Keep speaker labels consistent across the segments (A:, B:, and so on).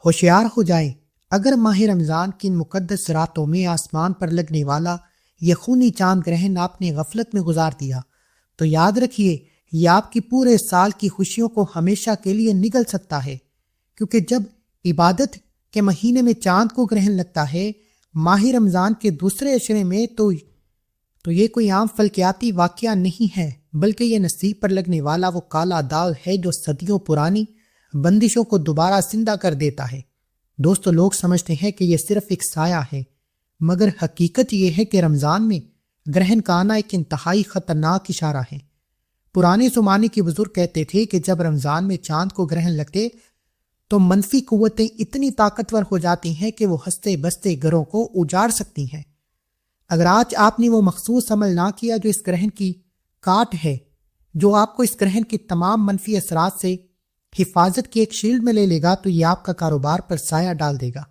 A: ہوشیار ہو جائیں، اگر ماہ رمضان کی ان مقدس راتوں میں آسمان پر لگنے والا یہ خونی چاند گرہن آپ نے غفلت میں گزار دیا تو یاد رکھیے یہ آپ کی پورے سال کی خوشیوں کو ہمیشہ کے لیے نگل سکتا ہے، کیونکہ جب عبادت کے مہینے میں چاند کو گرہن لگتا ہے ماہ رمضان کے دوسرے عشرے میں تو یہ کوئی عام فلکیاتی واقعہ نہیں ہے، بلکہ یہ نصیب پر لگنے والا وہ کالا داغ ہے جو صدیوں پرانی بندشوں کو دوبارہ زندہ کر دیتا ہے۔ دوستو، لوگ سمجھتے ہیں کہ یہ صرف ایک سایہ ہے، مگر حقیقت یہ ہے کہ رمضان میں گرہن کا آنا ایک انتہائی خطرناک اشارہ ہے۔ پرانے زمانے کے بزرگ کہتے تھے کہ جب رمضان میں چاند کو گرہن لگتے تو منفی قوتیں اتنی طاقتور ہو جاتی ہیں کہ وہ ہنستے بستے گھروں کو اجاڑ سکتی ہیں۔ اگر آج آپ نے وہ مخصوص عمل نہ کیا جو اس گرہن کی کاٹ ہے، جو آپ کو اس گرہن کے تمام منفی اثرات سے حفاظت کی ایک شیلڈ میں لے لے گا، تو یہ آپ کا کاروبار پر سایہ ڈال دے گا،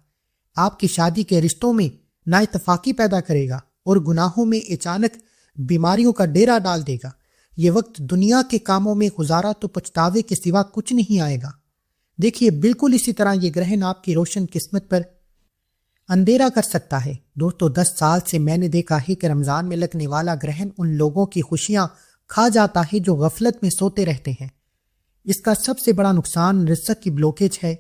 A: آپ کی شادی کے رشتوں میں نا اتفاقی پیدا کرے گا اور گناہوں میں اچانک بیماریوں کا ڈیرا ڈال دے گا۔ یہ وقت دنیا کے کاموں میں گزارا تو پچھتاوے کے سوا کچھ نہیں آئے گا۔ دیکھیے، بالکل اسی طرح یہ گرہن آپ کی روشن قسمت پر اندھیرا کر سکتا ہے۔ دوستو، 10 سال سے میں نے دیکھا ہے کہ رمضان میں لگنے والا گرہن ان لوگوں کی خوشیاں کھا جاتا ہے جو غفلت میں سوتے رہتے ہیں۔ اس کا سب سے بڑا نقصان رزق کی بلوکیج ہے۔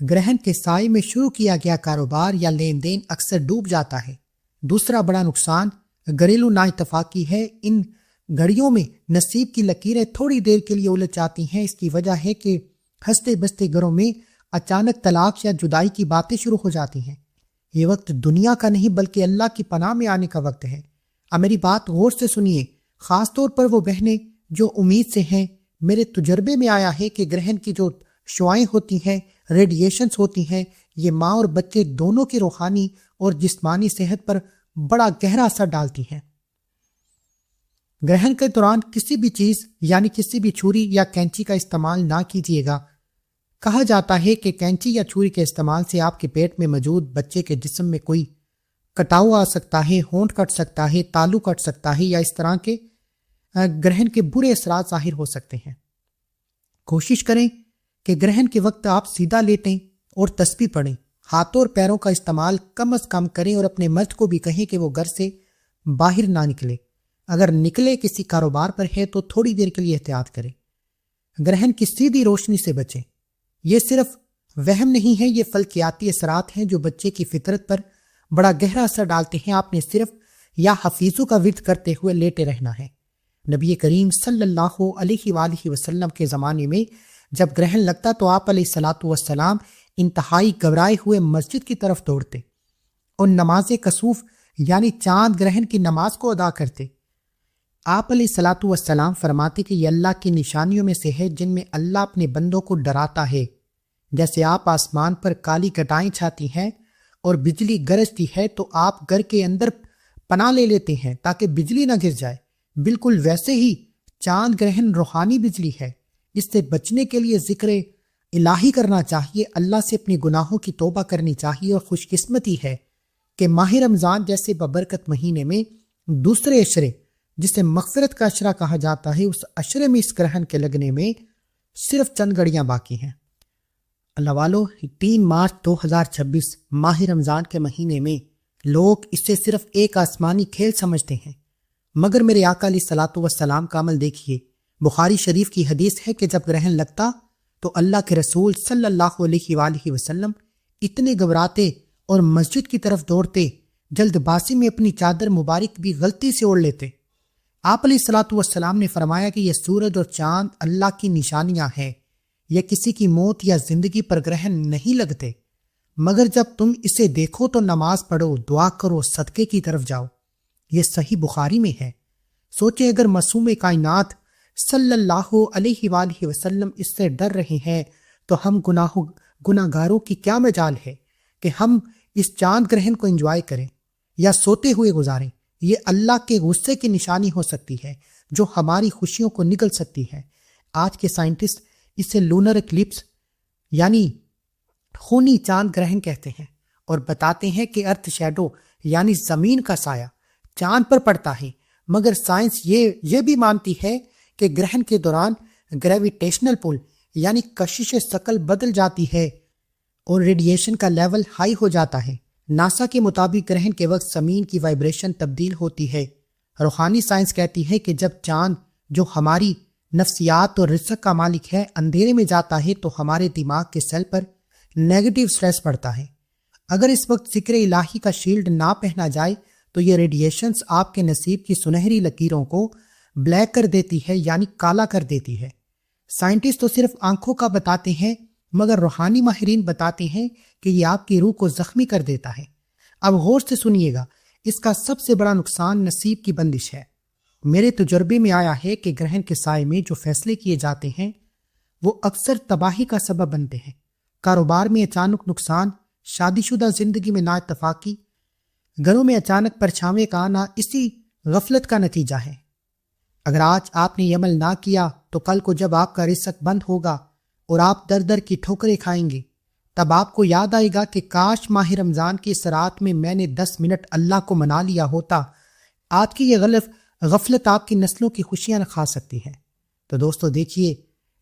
A: گرہن کے سائے میں شروع کیا گیا کاروبار یا لین دین اکثر ڈوب جاتا ہے۔ دوسرا بڑا نقصان گھریلو نا اتفاقی ہے۔ ان گھڑیوں میں نصیب کی لکیریں تھوڑی دیر کے لیے الجھ جاتی ہیں۔ اس کی وجہ ہے کہ ہنستے بستے گھروں میں اچانک طلاق یا جدائی کی باتیں شروع ہو جاتی ہیں۔ یہ وقت دنیا کا نہیں بلکہ اللہ کی پناہ میں آنے کا وقت ہے۔ اب میری بات غور سے سنیے، خاص طور پر وہ بہنیں جو امید سے ہیں۔ میرے تجربے میں آیا ہے کہ گرہن کی جو شعائیں ہوتی ہیں، ریڈیشنز ہوتی ہیں، یہ ماں اور بچے دونوں کی روحانی اور جسمانی صحت پر بڑا گہرا اثر ڈالتی ہیں۔ گرہن کے دوران کسی بھی چیز یعنی کسی بھی چھری یا کینچی کا استعمال نہ کیجیے گا۔ کہا جاتا ہے کہ کینچی یا چھری کے استعمال سے آپ کے پیٹ میں موجود بچے کے جسم میں کوئی کٹاؤ آ سکتا ہے، ہونٹ کٹ سکتا ہے، تالو کٹ سکتا ہے، یا اس طرح کے گرہن کے برے اثرات ظاہر ہو سکتے ہیں۔ کوشش کریں کہ گرہن کے وقت آپ سیدھا لیٹیں اور تسبیح پڑھیں، ہاتھوں اور پیروں کا استعمال کم از کم کریں اور اپنے مرد کو بھی کہیں کہ وہ گھر سے باہر نہ نکلے۔ اگر نکلے کسی کاروبار پر ہے تو تھوڑی دیر کے لیے احتیاط کریں۔ گرہن کی سیدھی روشنی سے بچیں۔ یہ صرف وہم نہیں ہے، یہ فلکیاتی اثرات ہیں جو بچے کی فطرت پر بڑا گہرا اثر ڈالتے ہیں۔ آپ نے صرف یا حفیظوں کا ورد کرتے ہوئے لیٹے رہنا ہے۔ نبی کریم صلی اللہ علیہ وآلہ وسلم کے زمانے میں جب گرہن لگتا تو آپ علیہ الصلاۃ والسلام انتہائی گھبرائے ہوئے مسجد کی طرف دوڑتے اور نماز کسوف یعنی چاند گرہن کی نماز کو ادا کرتے۔ آپ علیہ الصلاۃ والسلام فرماتے کہ یہ اللہ کی نشانیوں میں سے ہے جن میں اللہ اپنے بندوں کو ڈراتا ہے۔ جیسے آپ آسمان پر کالی گھٹائیں چھاتی ہیں اور بجلی گرجتی ہے تو آپ گھر کے اندر پناہ لے لیتے ہیں تاکہ بجلی نہ گر جائے، بالکل ویسے ہی چاند گرہن روحانی بجلی ہے۔ اس سے بچنے کے لیے ذکر الہی کرنا چاہیے، اللہ سے اپنی گناہوں کی توبہ کرنی چاہیے، اور خوش قسمتی ہے کہ ماہ رمضان جیسے ببرکت مہینے میں دوسرے عشرے جسے مغفرت کا عشرہ کہا جاتا ہے، اس عشرے میں اس گرہن کے لگنے میں صرف چند گھڑیاں باقی ہیں۔ اللہ والو، 3 مارچ 2026 ماہ رمضان کے مہینے میں لوگ اسے صرف ایک آسمانی کھیل سمجھتے ہیں، مگر میرے آقا علیہ الصلاۃ والسلام کا عمل دیکھیے۔ بخاری شریف کی حدیث ہے کہ جب گرہن لگتا تو اللہ کے رسول صلی اللہ علیہ وآلہ وسلم اتنے گھبراتے اور مسجد کی طرف دوڑتے، جلد بازی میں اپنی چادر مبارک بھی غلطی سے اوڑھ لیتے۔ آپ علیہ الصلاۃ والسلام نے فرمایا کہ یہ سورج اور چاند اللہ کی نشانیاں ہیں، یہ کسی کی موت یا زندگی پر گرہن نہیں لگتے، مگر جب تم اسے دیکھو تو نماز پڑھو، دعا کرو، صدقے کی طرف جاؤ۔ یہ صحیح بخاری میں ہے۔ سوچیں اگر معصوم کائنات صلی اللہ علیہ وآلہ وسلم اس سے ڈر رہے ہیں تو ہم گناہ گاروں کی کیا مجال ہے کہ ہم اس چاند گرہن کو انجوائے کریں یا سوتے ہوئے گزاریں۔ یہ اللہ کے غصے کی نشانی ہو سکتی ہے جو ہماری خوشیوں کو نگل سکتی ہے۔ آج کے سائنٹسٹ اسے لونر اکلپس یعنی خونی چاند گرہن کہتے ہیں اور بتاتے ہیں کہ ارتھ شیڈو یعنی زمین کا سایہ چاند پر پڑتا ہے، مگر سائنس یہ بھی مانتی ہے کہ گرہن کے دوران گریویٹیشنل پل یعنی کشش ثقل بدل جاتی ہے اور ریڈیشن کا لیول ہائی ہو جاتا ہے۔ ناسا کے مطابق گرہن کے وقت زمین کی وائبریشن تبدیل ہوتی ہے۔ روحانی سائنس کہتی ہے کہ جب چاند، جو ہماری نفسیات اور رزق کا مالک ہے، اندھیرے میں جاتا ہے تو ہمارے دماغ کے سیل پر نیگیٹو سٹریس پڑتا ہے۔ اگر اس وقت ذکر الہی کا شیلڈ نہ پہنا جائے تو یہ ریڈیشنز آپ کے نصیب کی سنہری لکیروں کو بلیک کر دیتی ہے، یعنی کالا کر دیتی ہے۔ سائنٹسٹ تو صرف آنکھوں کا بتاتے ہیں، مگر روحانی ماہرین بتاتے ہیں کہ یہ آپ کی روح کو زخمی کر دیتا ہے۔ اب غور سے سنیے گا، اس کا سب سے بڑا نقصان نصیب کی بندش ہے۔ میرے تجربے میں آیا ہے کہ گرہن کے سائے میں جو فیصلے کیے جاتے ہیں وہ اکثر تباہی کا سبب بنتے ہیں۔ کاروبار میں اچانک نقصان، شادی شدہ زندگی میں نا اتفاقی، گھروں میں اچانک پرچھاویں کا آنا اسی غفلت کا نتیجہ ہے۔ اگر آج آپ نے یہ عمل نہ کیا تو کل کو جب آپ کا رزق بند ہوگا اور آپ در در کی ٹھوکریں کھائیں گے، تب آپ کو یاد آئے گا کہ کاش ماہ رمضان کی اس رات میں نے 10 منٹ اللہ کو منا لیا ہوتا۔ آج کی یہ غفلت آپ کی نسلوں کی خوشیاں نہ کھا سکتی ہے۔ تو دوستو دیکھیے،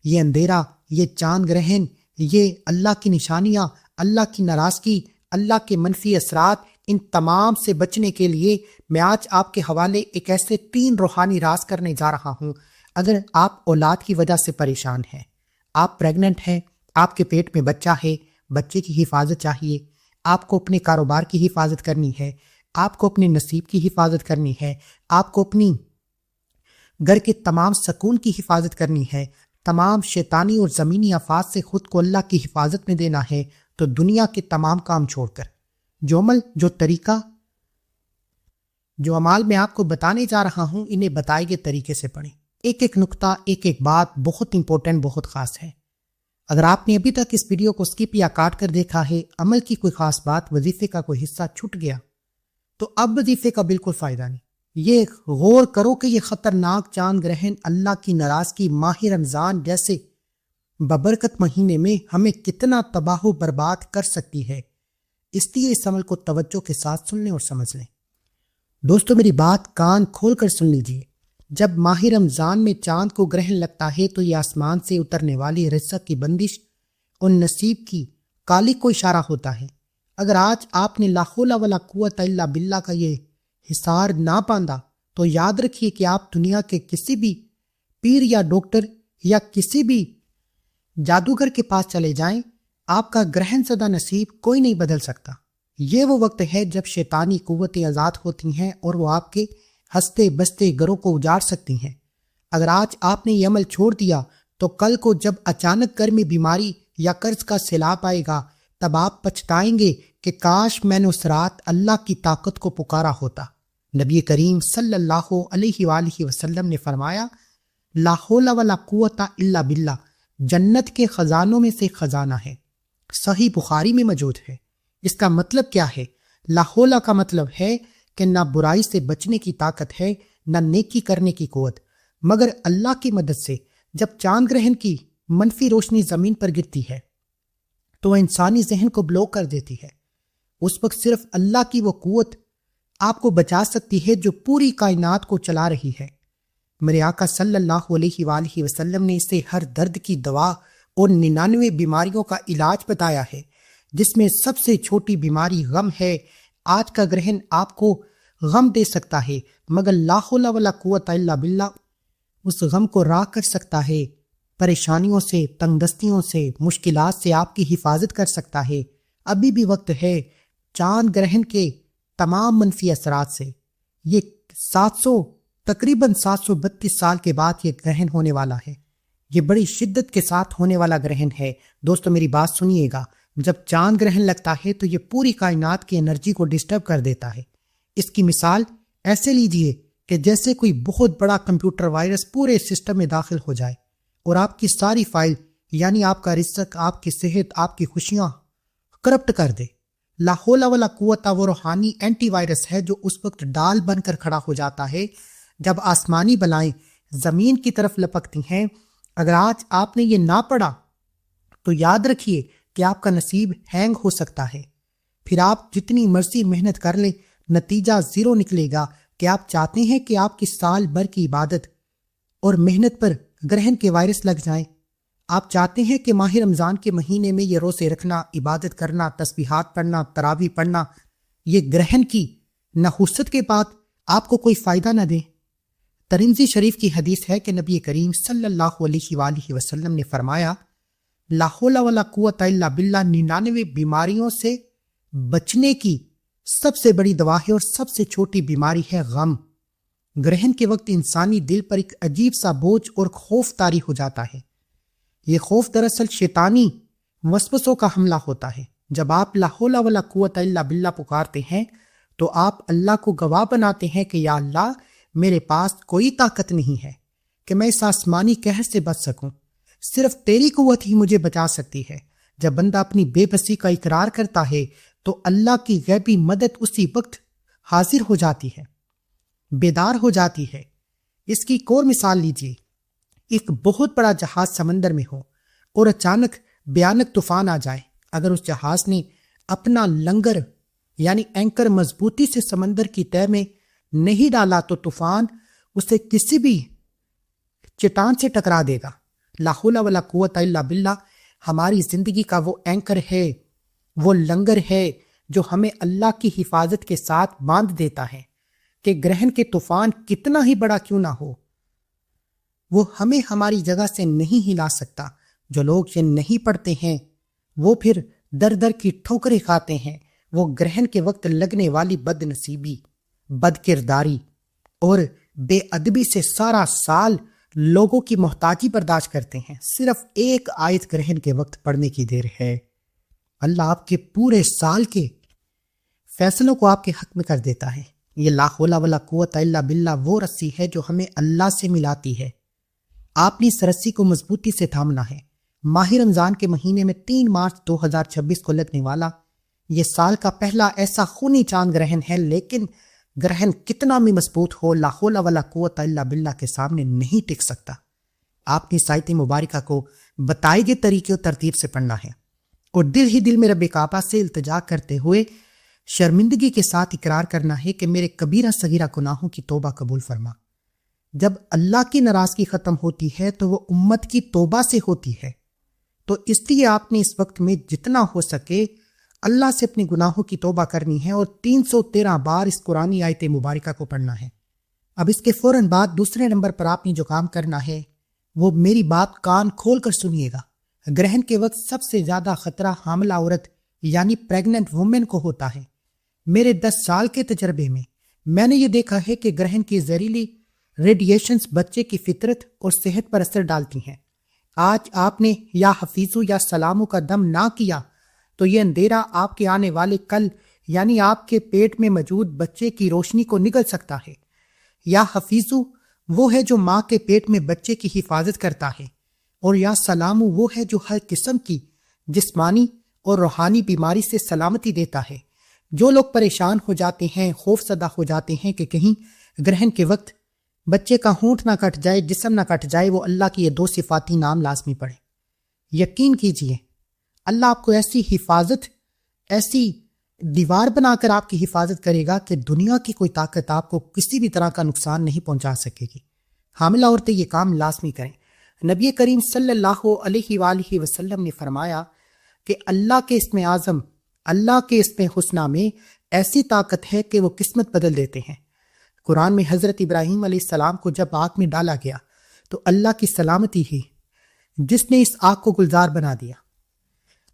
A: یہ اندھیرا، یہ چاند گرہن، یہ اللہ کی نشانیاں، اللہ کی ناراضگی، اللہ کے منفی اثرات، ان تمام سے بچنے کے لیے میں آج آپ کے حوالے ایک ایسے 3 روحانی راز کرنے جا رہا ہوں۔ اگر آپ اولاد کی وجہ سے پریشان ہیں، آپ پریگننٹ ہیں، آپ کے پیٹ میں بچہ ہے، بچے کی حفاظت چاہیے، آپ کو اپنے کاروبار کی حفاظت کرنی ہے، آپ کو اپنے نصیب کی حفاظت کرنی ہے، آپ کو اپنی گھر کے تمام سکون کی حفاظت کرنی ہے، تمام شیطانی اور زمینی آفات سے خود کو اللہ کی حفاظت میں دینا ہے، تو دنیا کے تمام کام چھوڑ کر جو عمل، جو طریقہ، جو عمال میں آپ کو بتانے جا رہا ہوں، انہیں بتائے گئے طریقے سے پڑھیں۔ ایک ایک نقطہ، ایک ایک بات بہت امپورٹنٹ، بہت خاص ہے۔ اگر آپ نے ابھی تک اس ویڈیو کو سکپ یا کاٹ کر دیکھا ہے، عمل کی کوئی خاص بات، وظیفے کا کوئی حصہ چھٹ گیا، تو اب وظیفے کا بالکل فائدہ نہیں۔ یہ غور کرو کہ یہ خطرناک چاند گرہن اللہ کی ناراضگی ماہ رمضان جیسے ببرکت مہینے میں ہمیں کتنا تباہ و برباد کر سکتی ہے۔ اس لیے اس عمل کو توجہ کے ساتھ سن لیں اور سمجھ لیں۔ دوستو میری بات کان کھول کر سن لیجیے۔ جب ماہ رمضان میں چاند کو گرہن لگتا ہے تو یہ آسمان سے اترنے والی رزق کی بندش اور نصیب کی کالی کو اشارہ ہوتا ہے۔ اگر آج آپ نے لا حول ولا قوت الا باللہ کا یہ حصار نہ باندھا تو یاد رکھیے کہ آپ دنیا کے کسی بھی پیر یا ڈاکٹر یا کسی بھی جادوگر کے پاس چلے جائیں، آپ کا گرہن زدہ نصیب کوئی نہیں بدل سکتا۔ یہ وہ وقت ہے جب شیطانی قوتیں آزاد ہوتی ہیں اور وہ آپ کے ہنستے بستے گھروں کو اجاڑ سکتی ہیں۔ اگر آج آپ نے یہ عمل چھوڑ دیا تو کل کو جب اچانک گھر میں بیماری یا قرض کا سیلاب آئے گا، تب آپ پچھتائیں گے کہ کاش میں نے اس رات اللہ کی طاقت کو پکارا ہوتا۔ نبی کریم صلی اللہ علیہ وآلہ وسلم نے فرمایا، لا حول ولا قوت الا باللہ جنت کے خزانوں میں سے خزانہ ہے۔ صحیح بخاری میں موجود ہے۔ اس کا مطلب کیا ہے؟ لا حول کا مطلب ہے کہ نہ برائی سے بچنے کی طاقت ہے، نہ نیکی کرنے کی قوت، مگر اللہ کی مدد سے جب چاند گرہن کی منفی روشنی زمین پر گرتی ہے تو وہ انسانی ذہن کو بلوک کر دیتی ہے۔ اس وقت صرف اللہ کی وہ قوت آپ کو بچا سکتی ہے جو پوری کائنات کو چلا رہی ہے۔ میرے آقا صلی اللہ علیہ وآلہ وسلم نے اسے ہر درد کی دوا اور 99 بیماریوں کا علاج بتایا ہے، جس میں سب سے چھوٹی بیماری غم ہے۔ آج کا گرہن آپ کو غم دے سکتا ہے، مگر لا حول ولا قوت الا باللہ اس غم کو راہ کر سکتا ہے، پریشانیوں سے، تنگ دستیوں سے، مشکلات سے آپ کی حفاظت کر سکتا ہے۔ ابھی بھی وقت ہے۔ چاند گرہن کے تمام منفی اثرات سے یہ تقریباً 732 سال کے بعد یہ گرہن ہونے والا ہے۔ یہ بڑی شدت کے ساتھ ہونے والا گرہن ہے۔ دوستو میری بات سنیے گا، جب چاند گرہن لگتا ہے تو یہ پوری کائنات کی انرجی کو ڈسٹرب کر دیتا ہے۔ اس کی مثال ایسے لیجئے کہ جیسے کوئی بہت بڑا کمپیوٹر وائرس پورے سسٹم میں داخل ہو جائے اور آپ کی ساری فائل، یعنی آپ کا رزق، آپ کی صحت، آپ کی خوشیاں کرپٹ کر دے۔ لا حول ولا قوت وہ روحانی اینٹی وائرس ہے جو اس وقت ڈال بن کر کھڑا ہو جاتا ہے جب آسمانی بلائیں زمین کی طرف لپکتی ہیں۔ اگر آج آپ نے یہ نہ پڑھا تو یاد رکھیے کہ آپ کا نصیب ہینگ ہو سکتا ہے۔ پھر آپ جتنی مرضی محنت کر لیں، نتیجہ زیرو نکلے گا۔ کہ آپ چاہتے ہیں کہ آپ کی سال بھر کی عبادت اور محنت پر گرہن کے وائرس لگ جائیں؟ آپ چاہتے ہیں کہ ماہ رمضان کے مہینے میں یہ روزے رکھنا، عبادت کرنا، تسبیحات پڑھنا، تراویح پڑھنا، یہ گرہن کی نحوست کے بعد آپ کو کوئی فائدہ نہ دے۔ ترمذی شریف کی حدیث ہے کہ نبی کریم صلی اللہ علیہ وآلہ وسلم نے فرمایا، لا حول ولا قوت الا باللہ، 99 بیماریوں سے بچنے کی سب سے بڑی دوا ہے اور سب سے چھوٹی بیماری ہے غم۔ گرہن کے وقت انسانی دل پر ایک عجیب سا بوجھ اور خوف طاری ہو جاتا ہے۔ یہ خوف دراصل شیطانی وسوسوں کا حملہ ہوتا ہے۔ جب آپ لا حول ولا قوت الا باللہ پکارتے ہیں تو آپ اللہ کو گواہ بناتے ہیں کہ یا اللہ، میرے پاس کوئی طاقت نہیں ہے کہ میں اس آسمانی قہر سے بچ سکوں، صرف تیری قوت ہی مجھے بچا سکتی ہے۔ جب بندہ اپنی بے بسی کا اقرار کرتا ہے تو اللہ کی غیبی مدد اسی وقت حاضر ہو جاتی ہے، بیدار ہو جاتی ہے۔ اس کی ایک اور مثال لیجیے، ایک بہت بڑا جہاز سمندر میں ہو اور اچانک بھیانک طوفان آ جائے۔ اگر اس جہاز نے اپنا لنگر یعنی اینکر مضبوطی سے سمندر کی تہہ میں نہیں ڈالا تو طوفان اسے کسی بھی چٹان سے ٹکرا دے گا۔ لا حول ولا قوت الا باللہ ہماری زندگی کا وہ اینکر ہے، وہ لنگر ہے جو ہمیں اللہ کی حفاظت کے ساتھ باندھ دیتا ہے کہ گرہن کے طوفان کتنا ہی بڑا کیوں نہ ہو، وہ ہمیں ہماری جگہ سے نہیں ہلا سکتا۔ جو لوگ یہ نہیں پڑھتے ہیں وہ پھر در در کی ٹھوکریں کھاتے ہیں۔ وہ گرہن کے وقت لگنے والی بد نصیبی، بد کرداری اور بے ادبی سے سارا سال لوگوں کی محتاجی برداشت کرتے ہیں۔ صرف ایک آیت گرہن کے وقت پڑھنے کی دیر ہے، اللہ آپ کے پورے سال کے فیصلوں کو آپ کے حق میں کر دیتا ہے۔ یہ لا حول ولا قوت الا باللہ وہ رسی ہے جو ہمیں اللہ سے ملاتی ہے۔ آپ نے اس رسی کو مضبوطی سے تھامنا ہے۔ ماہ رمضان کے مہینے میں 3 مارچ 2026 کو لگنے والا یہ سال کا پہلا ایسا خونی چاند گرہن ہے، لیکن گرہن کتنا بھی مضبوط ہو، لا حول ولا قوت الا باللہ کے سامنے نہیں ٹک سکتا۔ آپ نے آیت مبارکہ کو بتائے گئے طریقے و ترتیب سے پڑھنا ہے اور دل ہی دل میں رب کعبہ سے التجا کرتے ہوئے شرمندگی کے ساتھ اقرار کرنا ہے کہ میرے کبیرہ صغیرہ گناہوں کی توبہ قبول فرما۔ جب اللہ کی ناراضگی ختم ہوتی ہے تو وہ امت کی توبہ سے ہوتی ہے، تو اس لیے آپ نے اس وقت میں جتنا ہو سکے اللہ سے اپنے گناہوں کی توبہ کرنی ہے اور 313 بار اس قرآنی آیت مبارکہ کو پڑھنا ہے۔ اب اس کے فوراً بعد دوسرے نمبر پر آپ نے جو کام کرنا ہے وہ میری بات کان کھول کر سنیے گا۔ گرہن کے وقت سب سے زیادہ خطرہ حاملہ عورت یعنی پریگننٹ وومن کو ہوتا ہے۔ میرے 10 سال کے تجربے میں میں نے یہ دیکھا ہے کہ گرہن کی زہریلی ریڈیشنز بچے کی فطرت اور صحت پر اثر ڈالتی ہیں۔ آج آپ نے یا حفیظو یا سلامو کا دم نہ کیا تو یہ اندھیرا آپ کے آنے والے کل یعنی آپ کے پیٹ میں موجود بچے کی روشنی کو نگل سکتا ہے۔ یا حفیظو وہ ہے جو ماں کے پیٹ میں بچے کی حفاظت کرتا ہے، اور یا سلامو وہ ہے جو ہر قسم کی جسمانی اور روحانی بیماری سے سلامتی دیتا ہے۔ جو لوگ پریشان ہو جاتے ہیں، خوف زدہ ہو جاتے ہیں کہ کہیں گرہن کے وقت بچے کا ہونٹ نہ کٹ جائے، جسم نہ کٹ جائے، وہ اللہ کی یہ 2 صفاتی نام لازمی پڑھیں۔ یقین کیجئے اللہ آپ کو ایسی حفاظت، ایسی دیوار بنا کر آپ کی حفاظت کرے گا کہ دنیا کی کوئی طاقت آپ کو کسی بھی طرح کا نقصان نہیں پہنچا سکے گی۔ حاملہ عورتیں یہ کام لازمی کریں۔ نبی کریم صلی اللہ علیہ وآلہ وسلم نے فرمایا کہ اللہ کے اسم اعظم، اللہ کے اسم حسنہ میں ایسی طاقت ہے کہ وہ قسمت بدل دیتے ہیں۔ قرآن میں حضرت ابراہیم علیہ السلام کو جب آگ میں ڈالا گیا تو اللہ کی سلامتی ہی جس نے اس آگ کو گلزار بنا دیا۔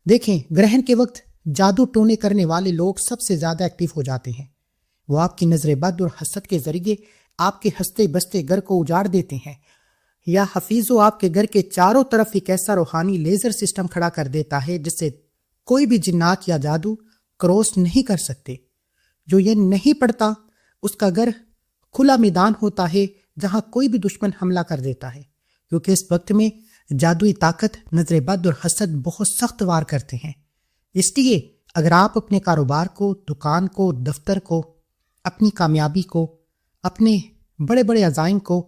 A: دیکھیں، گرہن کے وقت جادو ٹونے کرنے والے لوگ سب سے زیادہ ایکٹیو ہو جاتے ہیں۔ وہ آپ کی نظر بد اور حسد کے ذریعے آپ کے ہنستے بستے گھر کو اجاڑ دیتے ہیں۔ یا حفیظ آپ کے گھر کے چاروں طرف ایک ایسا روحانی لیزر سسٹم کھڑا کر دیتا ہے جس سے کوئی بھی جنات یا جادو کراس نہیں کر سکتے۔ جو یہ نہیں پڑتا اس کا گھر کھلا میدان ہوتا ہے جہاں کوئی بھی دشمن حملہ کر دیتا ہے، کیونکہ اس وقت میں جادوئی طاقت، نظر بد اور حسد بہت سخت وار کرتے ہیں۔ اس لیے اگر آپ اپنے کاروبار کو، دکان کو، دفتر کو، اپنی کامیابی کو، اپنے بڑے بڑے عزائم کو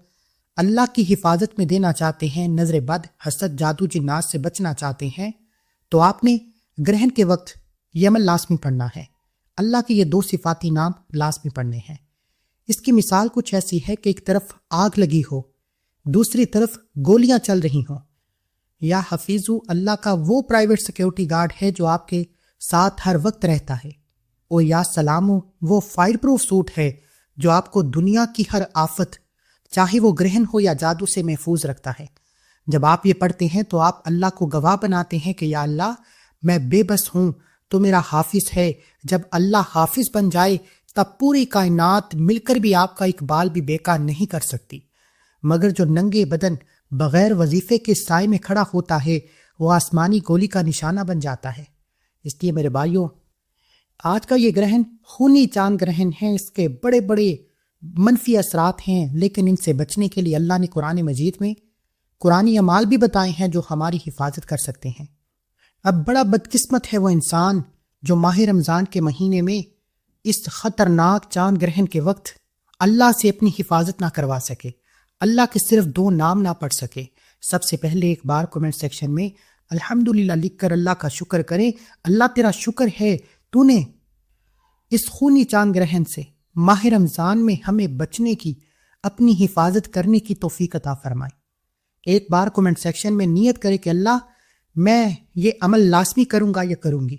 A: اللہ کی حفاظت میں دینا چاہتے ہیں، نظر بد، حسد، جادو جنات سے بچنا چاہتے ہیں، تو آپ نے گرہن کے وقت یہ عمل لازمی پڑھنا ہے۔ اللہ کے یہ 2 صفاتی نام لازمی پڑھنے ہیں۔ اس کی مثال کچھ ایسی ہے کہ ایک طرف آگ لگی ہو، دوسری طرف گولیاں چل رہی ہوں، یا حفیظو اللہ کا وہ پرائیویٹ سیکیورٹی گارڈ ہے جو آپ کے ساتھ ہر وقت رہتا ہے، اور یا سلامو وہ فائر پروف سوٹ ہے جو آپ کو دنیا کی ہر آفت چاہے وہ گرہن ہو یا جادو سے محفوظ رکھتا ہے۔ جب آپ یہ پڑھتے ہیں تو آپ اللہ کو گواہ بناتے ہیں کہ یا اللہ میں بے بس ہوں، تو میرا حافظ ہے۔ جب اللہ حافظ بن جائے تب پوری کائنات مل کر بھی آپ کا اقبال بھی بیکار نہیں کر سکتی، مگر جو ننگے بدن بغیر وظیفے کے سائے میں کھڑا ہوتا ہے وہ آسمانی گولی کا نشانہ بن جاتا ہے۔ اس لیے میرے بھائیوں، آج کا یہ گرہن خونی چاند گرہن ہے، اس کے بڑے بڑے منفی اثرات ہیں، لیکن ان سے بچنے کے لیے اللہ نے قرآن مجید میں قرآنی اعمال بھی بتائے ہیں جو ہماری حفاظت کر سکتے ہیں۔ اب بڑا بدقسمت ہے وہ انسان جو ماہ رمضان کے مہینے میں اس خطرناک چاند گرہن کے وقت اللہ سے اپنی حفاظت نہ کروا سکے، اللہ کے صرف 2 نام نہ پڑھ سکے۔ سب سے پہلے ایک بار کمنٹ سیکشن میں الحمدللہ لکھ کر اللہ کا شکر کریں۔ اللہ تیرا شکر ہے تو نے اس خونی چاند گرہن سے ماہ رمضان میں ہمیں بچنے کی، اپنی حفاظت کرنے کی توفیق عطا فرمائی۔ ایک بار کمنٹ سیکشن میں نیت کرے کہ اللہ میں یہ عمل لازمی کروں گا یا کروں گی۔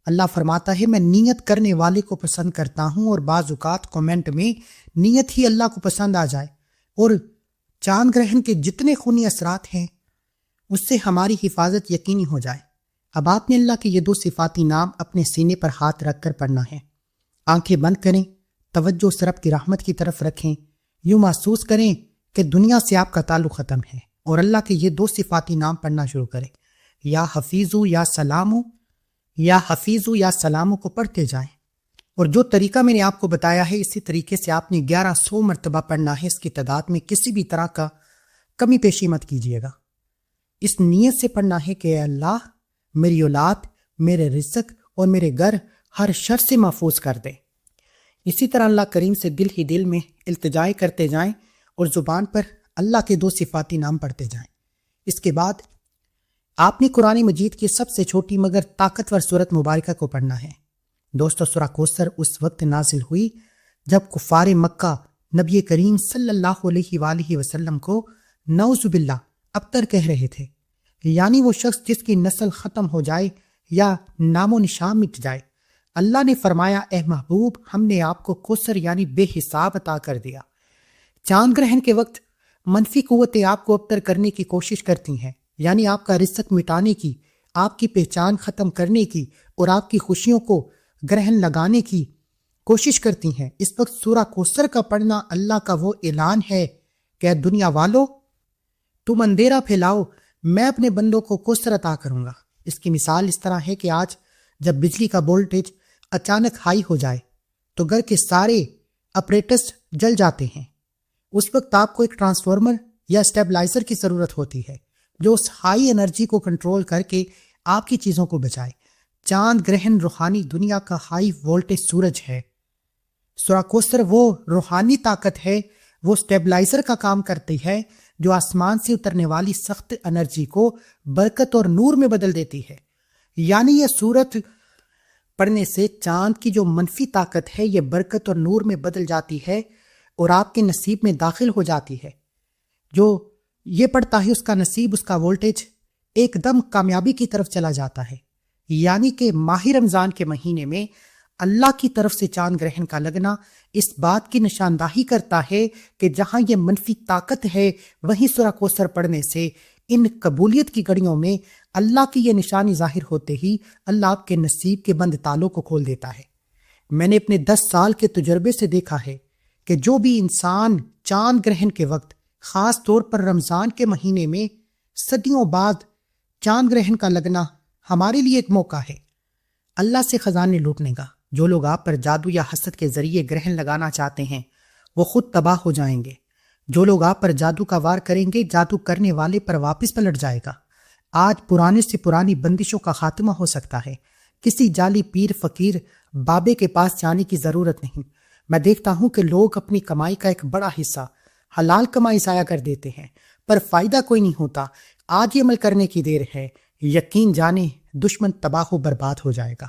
A: اللہ فرماتا ہے میں نیت کرنے والے کو پسند کرتا ہوں، اور بعض اوقات کمنٹ میں نیت ہی اللہ کو پسند آ جائے اور چاند گرہن کے جتنے خونی اثرات ہیں اس سے ہماری حفاظت یقینی ہو جائے۔ اب آپ نے اللہ کے یہ 2 صفاتی نام اپنے سینے پر ہاتھ رکھ کر پڑھنا ہے۔ آنکھیں بند کریں، توجہ اس رب کی رحمت کی طرف رکھیں، یوں محسوس کریں کہ دنیا سے آپ کا تعلق ختم ہے، اور اللہ کے یہ 2 صفاتی نام پڑھنا شروع کریں۔ یا حفیظو یا سلامو، یا حفیظو یا سلامو کو پڑھتے جائیں، اور جو طریقہ میں نے آپ کو بتایا ہے اسی طریقے سے آپ نے 1100 مرتبہ پڑھنا ہے۔ اس کی تعداد میں کسی بھی طرح کا کمی پیشی مت کیجیے گا۔ اس نیت سے پڑھنا ہے کہ اے اللہ میری اولاد، میرے رزق اور میرے گھر ہر شر سے محفوظ کر دے۔ اسی طرح اللہ کریم سے دل ہی دل میں التجائے کرتے جائیں اور زبان پر اللہ کے 2 صفاتی نام پڑھتے جائیں۔ اس کے بعد آپ نے قرآن مجید کی سب سے چھوٹی مگر طاقتور سورت مبارکہ کو پڑھنا ہے۔ دوستو سورہ کوثر اس وقت نازل ہوئی جب کفار مکہ نبی کریم صلی اللہ علیہ وآلہ وسلم کو نعوذ باللہ ابتر کہہ رہے تھے، یعنی وہ شخص جس کی نسل ختم ہو جائے یا نام و نشان مٹ جائے۔ اللہ نے فرمایا اے محبوب ہم نے آپ کو کوثر یعنی بے حساب عطا کر دیا۔ چاند گرہن کے وقت منفی قوتیں آپ کو ابتر کرنے کی کوشش کرتی ہیں، یعنی آپ کا رزق مٹانے کی، آپ کی پہچان ختم کرنے کی اور آپ کی خوشیوں کو گرہن لگانے کی کوشش کرتی ہیں۔ اس وقت سورہ کوثر کا پڑھنا اللہ کا وہ اعلان ہے کہ اے دنیا والو تم اندھیرا پھیلاؤ، میں اپنے بندوں کو کوثر عطا کروں گا۔ اس کی مثال اس طرح ہے کہ آج جب بجلی کا وولٹیج اچانک ہائی ہو جائے تو گھر کے سارے اپریٹس جل جاتے ہیں۔ اس وقت آپ کو ایک ٹرانسفارمر یا اسٹیبلائزر کی ضرورت ہوتی ہے جو اس ہائی انرجی کو کنٹرول کر کے آپ کی چیزوں کو بچائے۔ چاند گرہن روحانی دنیا کا ہائی وولٹیج سورج ہے۔ سورہ کوثر وہ روحانی طاقت ہے، وہ اسٹیبلائزر کا کام کرتی ہے جو آسمان سے اترنے والی سخت انرجی کو برکت اور نور میں بدل دیتی ہے۔ یعنی یہ سورت پڑھنے سے چاند کی جو منفی طاقت ہے یہ برکت اور نور میں بدل جاتی ہے اور آپ کے نصیب میں داخل ہو جاتی ہے۔ جو یہ پڑھتا ہے اس کا نصیب، اس کا وولٹیج ایک دم کامیابی کی طرف چلا جاتا ہے۔ یعنی کہ ماہ رمضان کے مہینے میں اللہ کی طرف سے چاند گرہن کا لگنا اس بات کی نشاندہی کرتا ہے کہ جہاں یہ منفی طاقت ہے وہیں سورہ کوثر پڑھنے سے ان قبولیت کی گھڑیوں میں اللہ کی یہ نشانی ظاہر ہوتے ہی اللہ آپ کے نصیب کے بند تالوں کو کھول دیتا ہے۔ میں نے اپنے 10 سال کے تجربے سے دیکھا ہے کہ جو بھی انسان چاند گرہن کے وقت، خاص طور پر رمضان کے مہینے میں صدیوں بعد چاند گرہن کا لگنا ہمارے لیے ایک موقع ہے اللہ سے خزانے لوٹنے کا۔ جو لوگ آپ پر جادو یا حسد کے ذریعے گرہن لگانا چاہتے ہیں وہ خود تباہ ہو جائیں گے۔ جو لوگ آپ پر جادو کا وار کریں گے جادو کرنے والے پر واپس پلٹ جائے گا۔ آج پرانے سے پرانی بندشوں کا خاتمہ ہو سکتا ہے۔ کسی جعلی پیر فقیر بابے کے پاس جانے کی ضرورت نہیں۔ میں دیکھتا ہوں کہ لوگ اپنی کمائی کا ایک بڑا حصہ حلال کمائی ضائع کر دیتے ہیں پر فائدہ کوئی نہیں ہوتا۔ آج یہ عمل کرنے کی دیر ہے، یقین جانے دشمن تباہ و برباد ہو جائے گا۔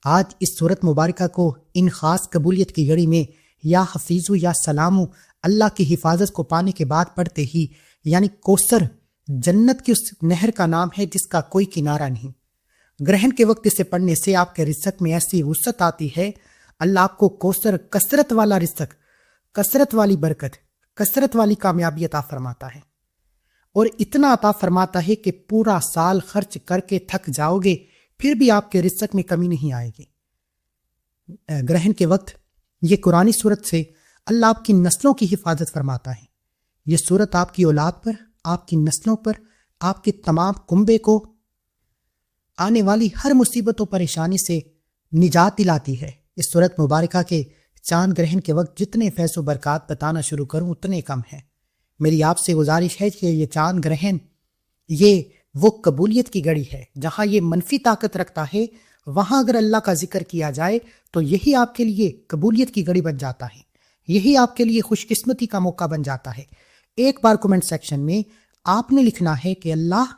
A: آج اس سورت مبارکہ کو ان خاص قبولیت کی گھڑی میں یا حفیظو یا سلامو اللہ کی حفاظت کو پانے کے بعد پڑھتے ہی، یعنی کوثر جنت کی اس نہر کا نام ہے جس کا کوئی کنارہ نہیں۔ گرہن کے وقت اسے پڑھنے سے آپ کے رزق میں ایسی وسعت آتی ہے، اللہ آپ کو کوثر کثرت والا رزق، کثرت والی برکت، کثرت والی کامیابی عطا فرماتا ہے، اور اتنا عطا فرماتا ہے کہ پورا سال خرچ کر کے تھک جاؤ گے پھر بھی آپ کے رزق میں کمی نہیں آئے گی۔ گرہن کے وقت یہ قرآنی صورت سے اللہ آپ کی نسلوں کی حفاظت فرماتا ہے۔ یہ صورت آپ کی اولاد پر، آپ کی نسلوں پر، آپ کے تمام کنبے کو آنے والی ہر مصیبت و پریشانی سے نجات دلاتی ہے۔ اس صورت مبارکہ کے چاند گرہن کے وقت جتنے فیض و برکات بتانا شروع کروں اتنے کم ہیں۔ میری آپ سے گزارش ہے کہ یہ چاند گرہن یہ وہ قبولیت کی گڑی ہے، جہاں یہ منفی طاقت رکھتا ہے وہاں اگر اللہ کا ذکر کیا جائے تو یہی آپ کے لیے قبولیت کی گڑی بن جاتا ہے، یہی آپ کے لیے خوش قسمتی کا موقع بن جاتا ہے۔ ایک بار کومنٹ سیکشن میں آپ نے لکھنا ہے کہ اللہ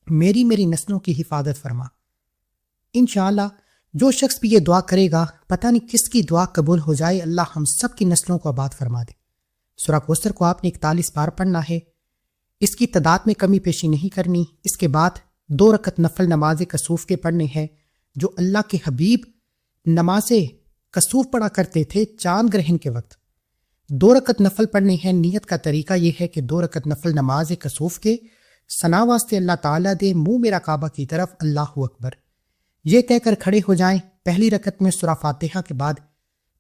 A: میری نسلوں کی حفاظت فرما۔ انشاءاللہ جو شخص بھی یہ دعا کرے گا پتہ نہیں کس کی دعا قبول ہو جائے، اللہ ہم سب کی نسلوں کو آباد فرما دے۔ سورہ کوثر کو آپ نے 41 بار پڑھنا ہے، اس کی تعداد میں کمی پیشی نہیں کرنی۔ اس کے بعد 2 رکعت نفل نماز کسوف کے پڑھنے ہیں جو اللہ کے حبیب نماز کسوف پڑھا کرتے تھے چاند گرہن کے وقت۔ 2 رکعت نفل پڑھنے ہیں۔ نیت کا طریقہ یہ ہے کہ 2 رکعت نفل نماز کسوف کے ثنا واسطے اللہ تعالیٰ دے منہ میرا کعبہ کی طرف اللہ اکبر یہ کہہ کر کھڑے ہو جائیں۔ پہلی رکعت میں سورہ فاتحہ کے بعد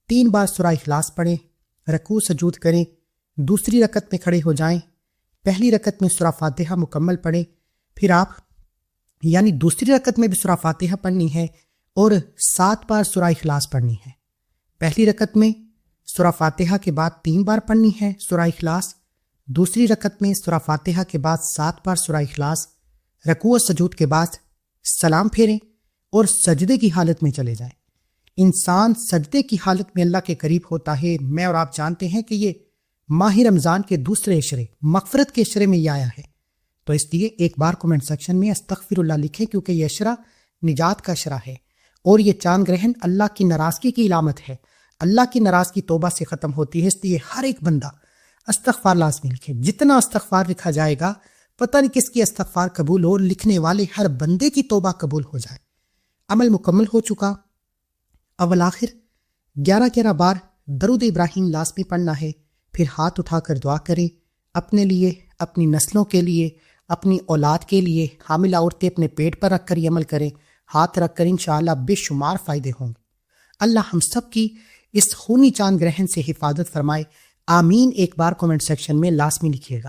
A: 3 بار سورہ اخلاص پڑھیں، رکوع سجود کریں۔ دوسری رکعت میں کھڑے ہو جائیں، پہلی رکعت میں سورہ فاتحہ مکمل پڑھیں، پھر آپ یعنی دوسری رکعت میں بھی سورہ فاتحہ پڑھنی ہے اور 7 بار سورہ اخلاص پڑھنی ہے۔ پہلی رکعت میں سورہ فاتحہ کے بعد 3 بار پڑھنی ہے سورہ اخلاص، دوسری رکعت میں سورہ فاتحہ کے بعد 7 بار سورہ اخلاص، رکوع و سجود کے بعد سلام پھیریں اور سجدے کی حالت میں چلے جائیں۔ انسان سجدے کی حالت میں اللہ کے قریب ہوتا ہے۔ میں اور آپ جانتے ہیں کہ یہ ماہ رمضان کے دوسرے عشرے مغفرت کے عشرے میں یہ آیا ہے، تو اس لیے ایک بار کومنٹ سیکشن میں استغفر اللہ لکھیں، کیونکہ یہ عشرہ نجات کا عشرہ ہے، اور یہ چاند گرہن اللہ کی ناراضگی کی علامت ہے۔ اللہ کی ناراضگی توبہ سے ختم ہوتی ہے، اس لیے ہر ایک بندہ استغفار لازمی لکھے۔ جتنا استغفار لکھا جائے گا پتہ نہیں کس کی استغفار قبول ہو، لکھنے والے ہر بندے کی توبہ قبول ہو جائے۔ عمل مکمل ہو چکا، اول آخر 11 بار درود ابراہیم لازمی پڑھنا ہے، پھر ہاتھ اٹھا کر دعا کریں اپنے لیے، اپنی نسلوں کے لیے، اپنی اولاد کے لیے۔ حاملہ عورتیں اپنے پیٹ پر رکھ کر یہ عمل کریں، ہاتھ رکھ کر انشاءاللہ بے شمار فائدے ہوں گے۔ اللہ ہم سب کی اس خونی چاند گرہن سے حفاظت فرمائے، آمین۔ ایک بار کومنٹ سیکشن میں لازمی لکھیے گا۔